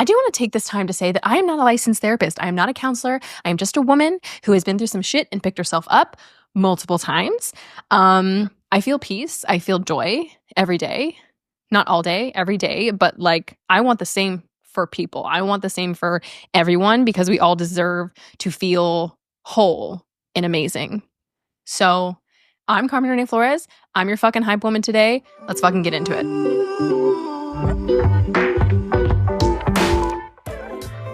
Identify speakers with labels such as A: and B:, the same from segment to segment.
A: do want to take this time to say that I am not a licensed therapist. I am not a counselor. I am just a woman who has been through some shit and picked herself up multiple times. I feel peace. I feel joy every day. Not all day, every day, but like I want the same for people. I want the same for everyone because we all deserve to feel whole and amazing. So I'm Carmen Renee Flores. I'm your fucking hype woman today. Let's fucking get into it.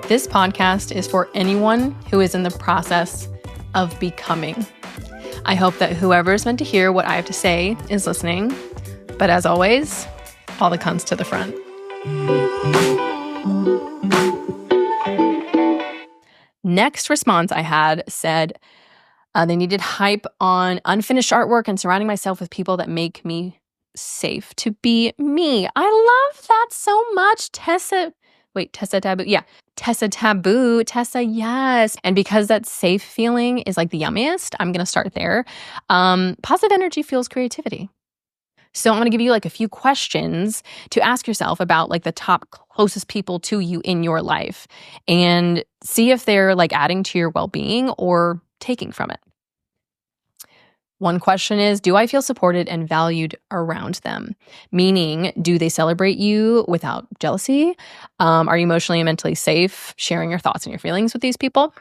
A: This podcast is for anyone who is in the process of becoming. I hope that whoever's meant to hear what I have to say is listening. But as always, all the cunts to the front. Next response I had said they needed hype on unfinished artwork and surrounding myself with people that make me safe to be me. I love that so much. Tessa Taboo. Yeah. Tessa Taboo. Tessa, yes. And because that safe feeling is like the yummiest, I'm going to start there. Positive energy fuels creativity. So I'm going to give you like a few questions to ask yourself about like the top closest people to you in your life and see if they're like adding to your well-being or taking from it. One question is, do I feel supported and valued around them? Meaning, do they celebrate you without jealousy? Are you emotionally and mentally safe sharing your thoughts and your feelings with these people?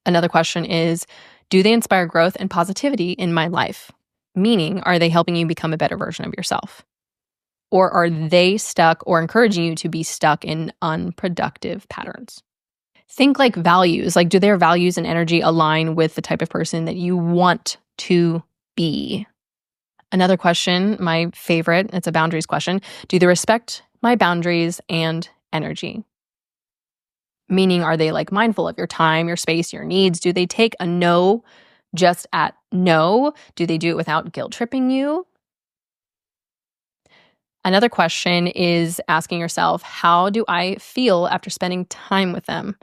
A: Another question is, do they inspire growth and positivity in my life? Meaning, are they helping you become a better version of yourself? Or are they stuck or encouraging you to be stuck in unproductive patterns? Think like values. Like, do their values and energy align with the type of person that you want to be? Another question, my favorite, it's a boundaries question. Do they respect my boundaries and energy? Meaning, are they like mindful of your time, your space, your needs? Do they take a no just at no? Do they do it without guilt tripping you? Another question is asking yourself, how do I feel after spending time with them?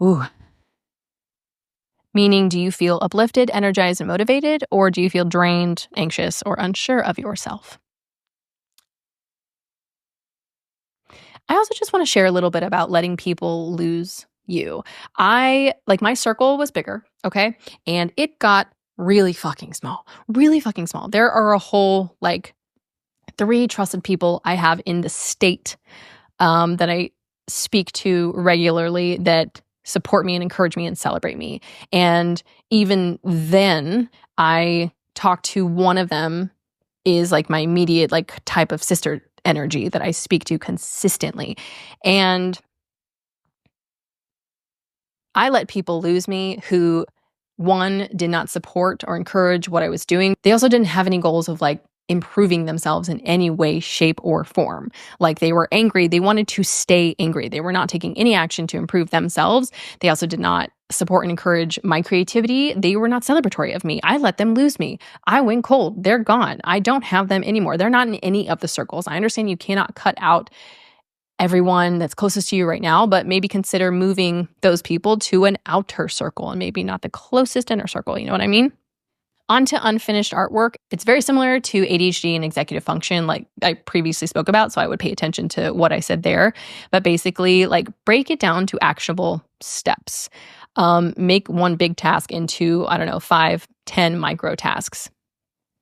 A: Ooh. Meaning, do you feel uplifted, energized, and motivated, or do you feel drained, anxious, or unsure of yourself? I also just want to share a little bit about letting people lose you. My circle was bigger, okay? And it got really fucking small. There are a whole 3 trusted people I have in the state that I speak to regularly that support me and encourage me and celebrate me. And even then, I talk to one of them is like my immediate type of sister energy that I speak to consistently. And I let people lose me who, one, did not support or encourage what I was doing. They also didn't have any goals of improving themselves in any way, shape, or form. They were angry. They wanted to stay angry. They were not taking any action to improve themselves. They also did not support and encourage my creativity. They were not celebratory of me. I let them lose me. I went cold. They're gone. I don't have them anymore. They're not in any of the circles. I understand you cannot cut out everyone that's closest to you right now, but maybe consider moving those people to an outer circle and maybe not the closest inner circle. You know what I mean? On to unfinished artwork. It's very similar to ADHD and executive function, like I previously spoke about, so I would pay attention to what I said there. But basically, break it down to actionable steps. Make one big task into, 5, 10 micro tasks.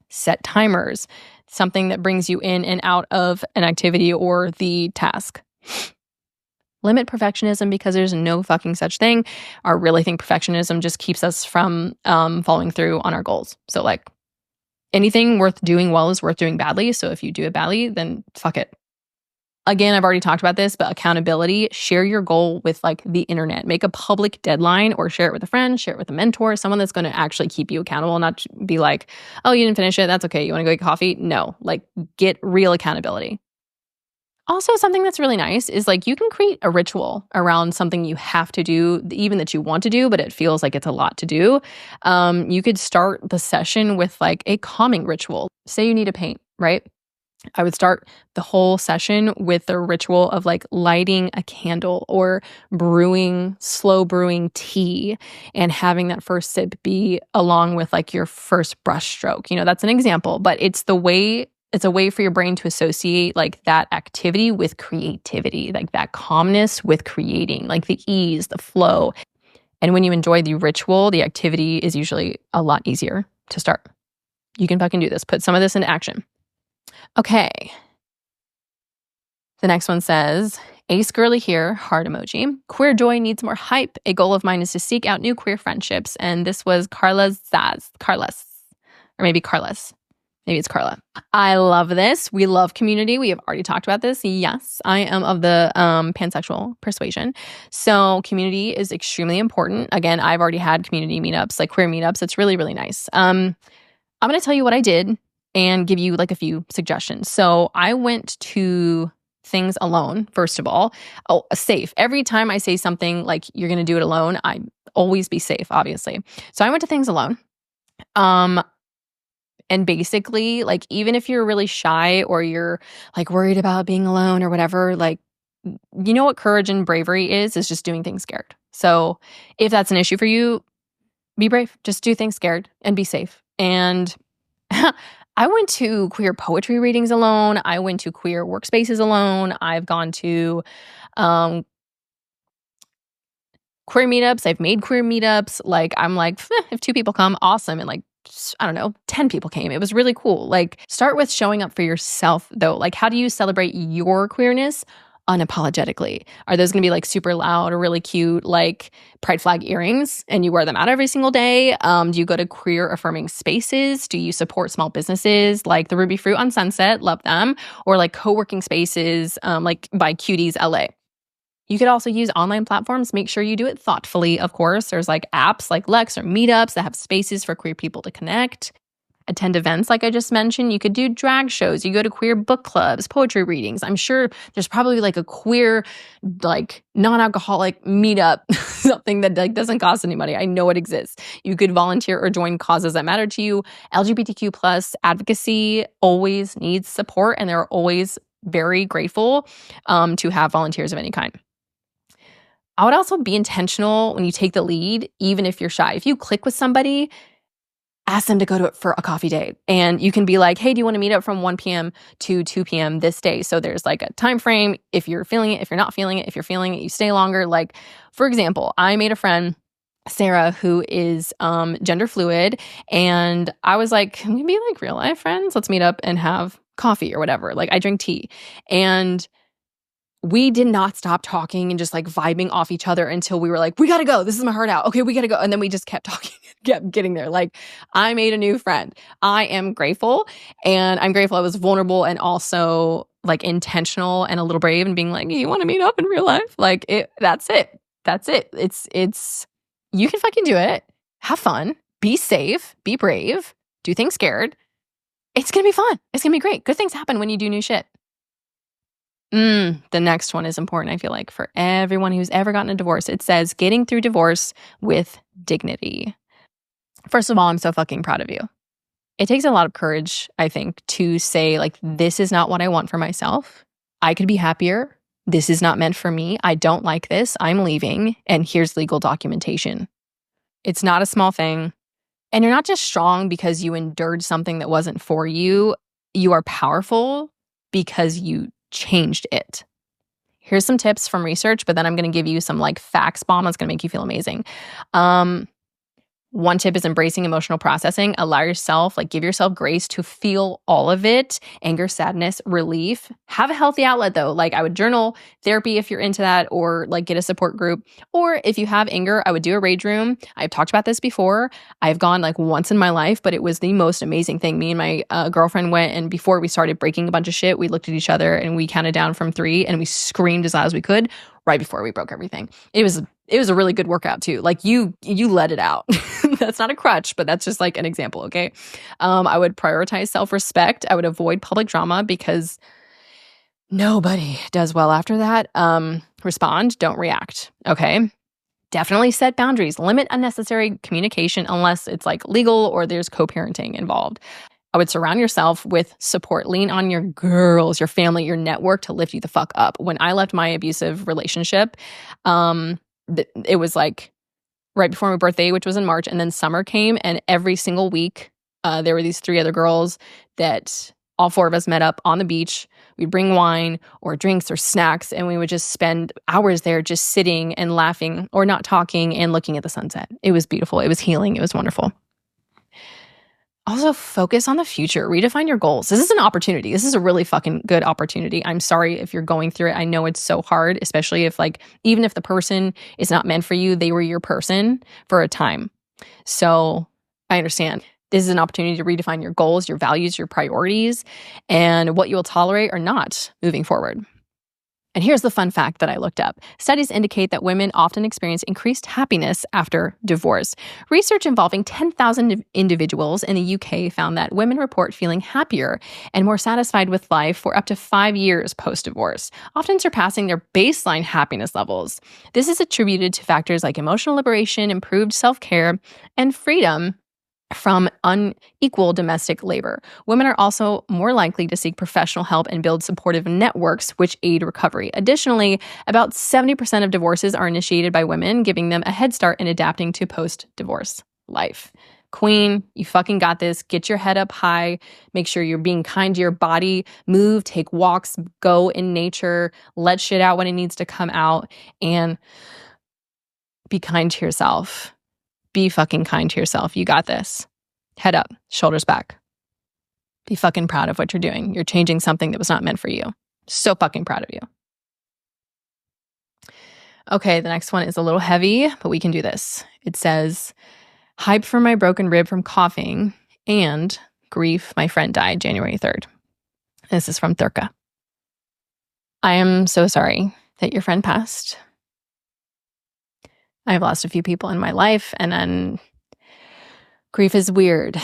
A: Set timers, something that brings you in and out of an activity or the task. Limit perfectionism because there's no fucking such thing. I really think perfectionism just keeps us from following through on our goals. So anything worth doing well is worth doing badly. So if you do it badly, then fuck it. Again, I've already talked about this, but accountability, share your goal with the internet. Make a public deadline or share it with a friend, share it with a mentor, someone that's going to actually keep you accountable, not be like, oh, you didn't finish it. That's okay. You want to go get coffee? No, get real accountability. Also, something that's really nice is you can create a ritual around something you have to do, even that you want to do, but it feels like it's a lot to do. You could start the session with a calming ritual. Say you need to paint, right? I would start the whole session with the ritual of lighting a candle or slow brewing tea and having that first sip be along with your first brush stroke. That's an example, but it's the way it's a way for your brain to associate like that activity with creativity, like that calmness with creating, like the ease, the flow. And when you enjoy the ritual, the activity is usually a lot easier to start. You can fucking do this. Put some of this into action. Okay. The next one says, Ace girly here, heart emoji. Queer joy needs more hype. A goal of mine is to seek out new queer friendships. And this was Carla's Zaz. Carlos. Or maybe Carlos. Maybe it's Carla. I love this. We love community. We have already talked about this. Yes, I am of the pansexual persuasion. So community is extremely important. Again, I've already had community meetups, like queer meetups. It's really, really nice. I'm going to tell you what I did and give you like a few suggestions. So I went to things alone, first of all. Oh, safe. Every time I say something like you're going to do it alone, I always be safe, obviously. So I went to things alone. And basically, like, even if you're really shy or you're like worried about being alone or whatever, like, you know what courage and bravery is just doing things scared. So if that's an issue for you, be brave. Just do things scared and be safe. And I went to queer poetry readings alone. I went to queer workspaces alone. I've gone to queer meetups. I've made queer meetups. Like, I'm like, if 2 people come, awesome. And like, I don't know, 10 people came. It was really cool. Like, start with showing up for yourself, though. Like, how do you celebrate your queerness unapologetically? Are those going to be like super loud or really cute, like pride flag earrings, and you wear them out every single day? Do you go to queer affirming spaces? Do you support small businesses like the Ruby Fruit on Sunset? Love them. Or like co-working spaces like by Cuties LA. You could also use online platforms. Make sure you do it thoughtfully, of course. There's like apps like Lex or Meetups that have spaces for queer people to connect. Attend events like I just mentioned. You could do drag shows. You go to queer book clubs, poetry readings. I'm sure there's probably like a queer, like non-alcoholic meetup, something that like doesn't cost any money. I know it exists. You could volunteer or join causes that matter to you. LGBTQ plus advocacy always needs support, and they're always very grateful to have volunteers of any kind. I would also be intentional when you take the lead, even if you're shy. If you click with somebody, ask them to go to it for a coffee date. And you can be like, hey, do you want to meet up from 1 p.m. to 2 p.m. this day? So there's like a time frame. If you're feeling it, if you're not feeling it, if you're feeling it, you stay longer. Like, for example, I made a friend, Sarah, who is gender fluid. And I was like, can we be like real life friends? Let's meet up and have coffee or whatever. Like, I drink tea. And we did not stop talking and just like vibing off each other until we were like, we gotta go. This is my heart out. Okay, we gotta go. And then we just kept talking, kept getting there. Like, I made a new friend. I am grateful. And I'm grateful I was vulnerable and also like intentional and a little brave and being like, you want to meet up in real life? Like, that's it. That's it. It's, you can fucking do it. Have fun. Be safe. Be brave. Do things scared. It's gonna be fun. It's gonna be great. Good things happen when you do new shit. The next one is important, I feel like, for everyone who's ever gotten a divorce. It says, getting through divorce with dignity. First of all, I'm so fucking proud of you. It takes a lot of courage, I think, to say, like, this is not what I want for myself. I could be happier. This is not meant for me. I don't like this. I'm leaving. And here's legal documentation. It's not a small thing. And you're not just strong because you endured something that wasn't for you. You are powerful because you changed it. Here's some tips from research, but then I'm going to give you some like facts bomb that's going to make you feel amazing. One tip is embracing emotional processing. Allow yourself, like, give yourself grace to feel all of it. Anger, sadness, relief. Have a healthy outlet though. Like, I would journal, therapy if you're into that, or like get a support group. Or if you have anger, I would do a rage room. I've talked about this before. I've gone like once in my life, but it was the most amazing thing. Me and my girlfriend went, and before we started breaking a bunch of shit, we looked at each other and we counted down from 3 and we screamed as loud as we could right before we broke everything. It was a really good workout too. Like, you let it out. That's not a crutch, but that's just like an example, okay? I would prioritize self-respect. I would avoid public drama because nobody does well after that. Respond, don't react, okay? Definitely set boundaries. Limit unnecessary communication unless it's like legal or there's co-parenting involved. I would surround yourself with support. Lean on your girls, your family, your network to lift you the fuck up. When I left my abusive relationship, it was like right before my birthday, which was in March, and then summer came, and every single week there were these 3 other girls that all 4 of us met up on the beach. We'd bring wine or drinks or snacks, and we would just spend hours there just sitting and laughing or not talking and looking at the sunset. It was beautiful. It was healing. It was wonderful. Also, focus on the future. Redefine your goals. This is an opportunity. This is a really fucking good opportunity. I'm sorry if you're going through it. I know it's so hard, especially if even if the person is not meant for you, they were your person for a time. So I understand. This is an opportunity to redefine your goals, your values, your priorities, and what you will tolerate or not moving forward. And here's the fun fact that I looked up. Studies indicate that women often experience increased happiness after divorce. Research involving 10,000 individuals in the UK found that women report feeling happier and more satisfied with life for up to 5 years post-divorce, often surpassing their baseline happiness levels. This is attributed to factors like emotional liberation, improved self-care, and freedom from unequal domestic labor. Women are also more likely to seek professional help and build supportive networks which aid recovery. Additionally, about 70% of divorces are initiated by women, giving them a head start in adapting to post-divorce life. Queen, you fucking got this. Get your head up high. Make sure you're being kind to your body. Move, take walks, go in nature, let shit out when it needs to come out, and be kind to yourself. Be fucking kind to yourself. You got this. Head up, shoulders back. Be fucking proud of what you're doing. You're changing something that was not meant for you. So fucking proud of you. Okay, the next one is a little heavy, but we can do this. It says, hype for my broken rib from coughing and grief, my friend died January 3rd. This is from Thurka. I am so sorry that your friend passed. I've lost a few people in my life, and then grief is weird.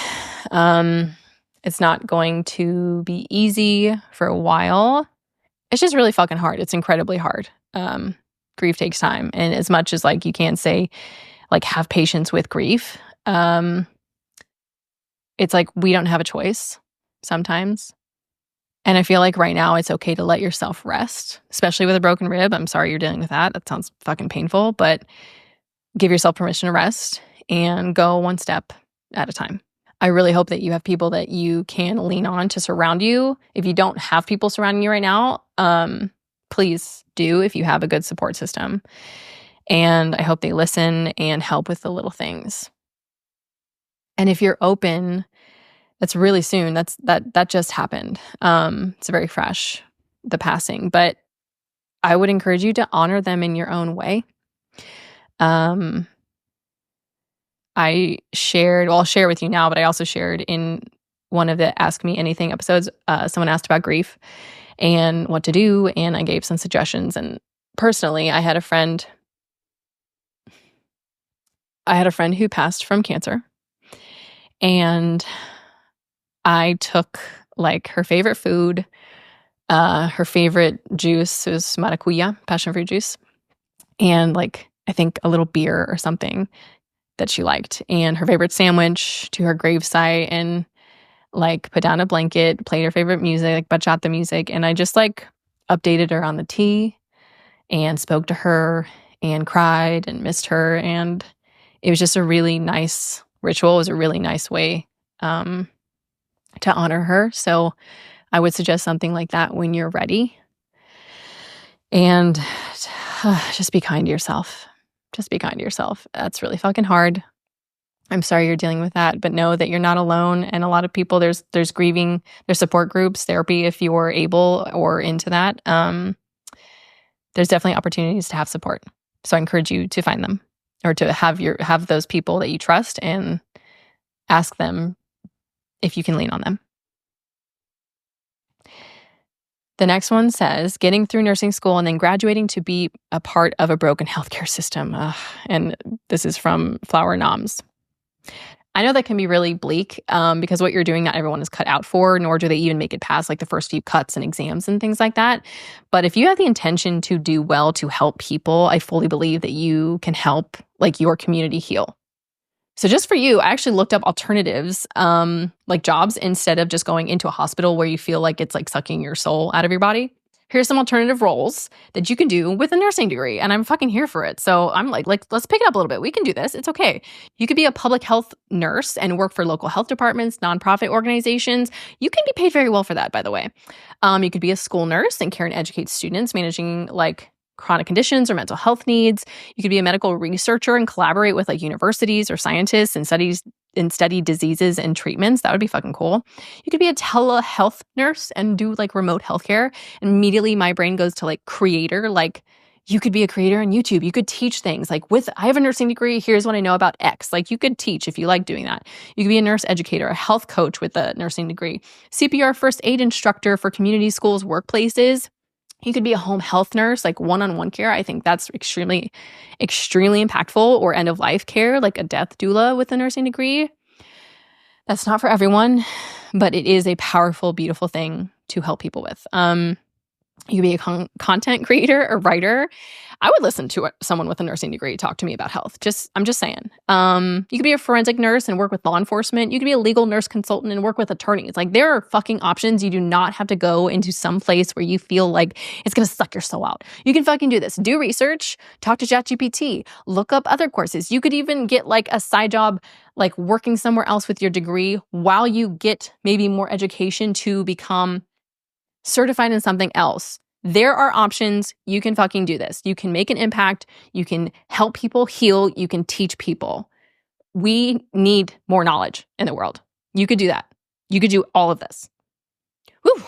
A: It's not going to be easy for a while. It's just really fucking hard. It's incredibly hard. Grief takes time. And as much as you can't say have patience with grief, it's we don't have a choice sometimes. And I feel like right now it's okay to let yourself rest, especially with a broken rib. I'm sorry you're dealing with that. That sounds fucking painful, but give yourself permission to rest and go one step at a time. I really hope that you have people that you can lean on to surround you. If you don't have people surrounding you right now, please do if you have a good support system. And I hope they listen and help with the little things. And if you're open, that's really soon. That just happened. It's very fresh, the passing. But I would encourage you to honor them in your own way. I'll share with you now, but I also shared in one of the Ask Me Anything episodes, someone asked about grief and what to do, and I gave some suggestions. And personally, I had a friend who passed from cancer, and I took her favorite food, her favorite juice was maracuya, passion fruit juice, and I think a little beer or something that she liked, and her favorite sandwich to her gravesite, and put down a blanket, played her favorite music, bachata music, and I just updated her on the tea and spoke to her and cried and missed her, and it was just a really nice ritual. It was a really nice way to honor her. So I would suggest something like that when you're ready, and just be kind to yourself. Just be kind to yourself. That's really fucking hard. I'm sorry you're dealing with that, but know that you're not alone. And a lot of people, there's grieving, there's support groups, therapy if you're able or into that. There's definitely opportunities to have support. So I encourage you to find them, or to have those people that you trust and ask them if you can lean on them. The next one says, getting through nursing school and then graduating to be a part of a broken healthcare system. And this is from Flower Noms. I know that can be really bleak because what you're doing, not everyone is cut out for, nor do they even make it past the first few cuts and exams and things like that. But if you have the intention to do well, to help people, I fully believe that you can help your community heal. So just for you, I actually looked up alternatives, jobs, instead of just going into a hospital where you feel like it's sucking your soul out of your body. here's some alternative roles that you can do with a nursing degree. And I'm fucking here for it. So I'm like, let's pick it up a little bit. We can do this. It's okay. You could be a public health nurse and work for local health departments, nonprofit organizations. You can be paid very well for that, by the way. You could be a school nurse and care and educate students managing like chronic conditions or mental health needs. You could be a medical researcher and collaborate with like universities or scientists and study diseases and treatments. That would be fucking cool. You could be a telehealth nurse and do like remote healthcare. And immediately my brain goes to like creator. Like you could be a creator on YouTube. You could teach things like I have a nursing degree. Here's what I know about X. Like you could teach if you like doing that. You could be a nurse educator, a health coach with a nursing degree, CPR first aid instructor for community schools, workplaces. You could be a home health nurse, like one-on-one care. I think that's extremely, extremely impactful. Or end-of-life care, like a death doula with a nursing degree. That's not for everyone, but it is a powerful, beautiful thing to help people with. You could be a content creator or writer. I would listen to someone with a nursing degree talk to me about health. I'm just saying. You could be a forensic nurse and work with law enforcement. You could be a legal nurse consultant and work with attorneys. Like there are fucking options. You do not have to go into some place where you feel like it's going to suck your soul out. You can fucking do this. Do research, talk to ChatGPT, look up other courses. You could even get like a side job, like working somewhere else with your degree while you get maybe more education to become certified in something else. There are options. You can fucking do this. You can make an impact. You can help people heal. You can teach people. We need more knowledge in the world. You could do that. You could do all of this. Whew.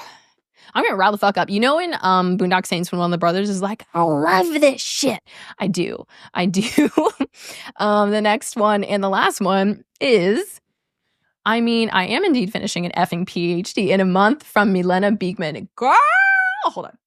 A: I'm going to rile the fuck up. You know in Boondock Saints when one of the brothers is like, I love this shit. I do. The next one and the last one is, I am indeed finishing an effing PhD in a month from Milena Beekman. Girl, hold on.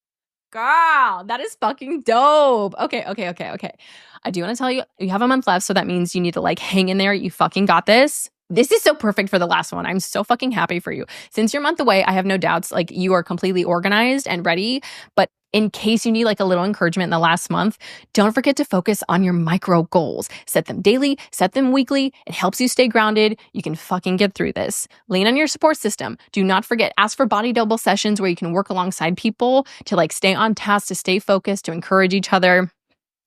A: Girl, that is fucking dope. Okay. I do want to tell you, you have a month left, so that means you need to like hang in there. You fucking got this. This is so perfect for the last one. I'm so fucking happy for you. Since you're a month away, I have no doubts like you are completely organized and ready. But in case you need like a little encouragement in the last month, don't forget to focus on your micro goals. Set them daily, set them weekly. It helps you stay grounded. You can fucking get through this. Lean on your support system. Do not forget, ask for body double sessions where you can work alongside people to like stay on task, to stay focused, to encourage each other.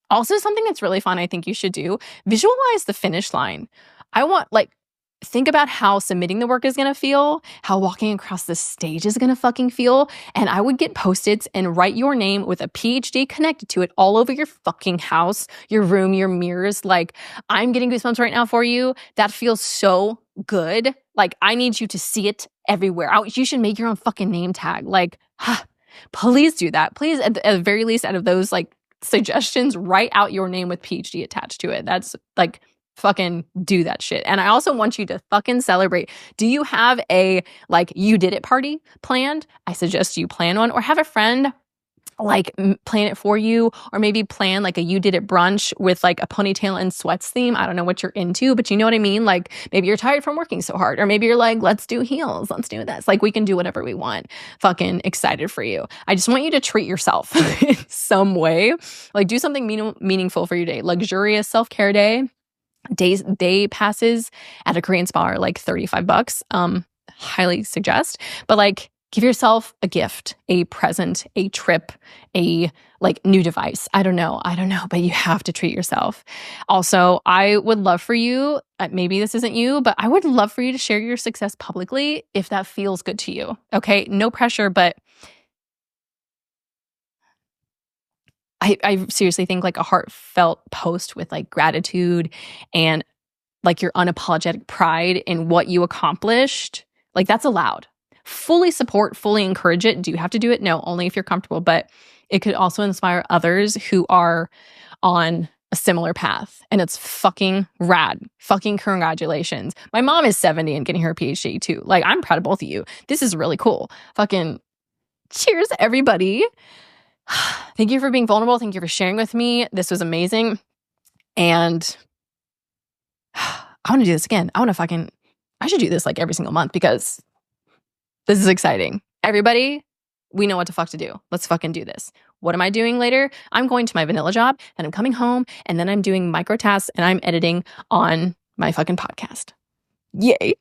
A: Also, something that's really fun, I think you should do, visualize the finish line. Think about how submitting the work is going to feel, how walking across the stage is going to fucking feel. And I would get Post-its and write your name with a PhD connected to it all over your fucking house, your room, your mirrors. Like, I'm getting goosebumps right now for you. That feels so good. Like, I need you to see it everywhere. You should make your own fucking name tag. Like, please do that. Please, at the very least, out of those like suggestions, write out your name with PhD attached to it. That's like, fucking do that shit. And I also want you to fucking celebrate. Do you have a like you did it party planned? I suggest you plan one, or have a friend like plan it for you, or maybe plan like a you did it brunch with like a ponytail and sweats theme. I don't know what you're into, but you know what I mean? Like maybe you're tired from working so hard, or maybe you're like, let's do heels. Let's do this. Like we can do whatever we want. Fucking excited for you. I just want you to treat yourself in some way. Like do something meaningful for your day. Luxurious self-care day. Day passes at a Korean spa are like $35. Highly suggest. But like give yourself a gift, a present, a trip, a like new device. I don't know, but you have to treat yourself. Also, I would love for you, maybe this isn't you, but I would love for you to share your success publicly if that feels good to you. Okay, no pressure, but I seriously think like a heartfelt post with like gratitude and like your unapologetic pride in what you accomplished, like that's allowed. Fully support, fully encourage it. Do you have to do it? No, only if you're comfortable, but it could also inspire others who are on a similar path. And it's fucking rad. Fucking congratulations. My mom is 70 and getting her PhD too. Like I'm proud of both of you. This is really cool. Fucking cheers, everybody. Thank you for being vulnerable. Thank you for sharing with me. This was amazing. And I want to do this again. I should do this like every single month because this is exciting. Everybody, we know what the fuck to do. Let's fucking do this. What am I doing later? I'm going to my vanilla job, then I'm coming home, and then I'm doing micro tasks and I'm editing on my fucking podcast. Yay.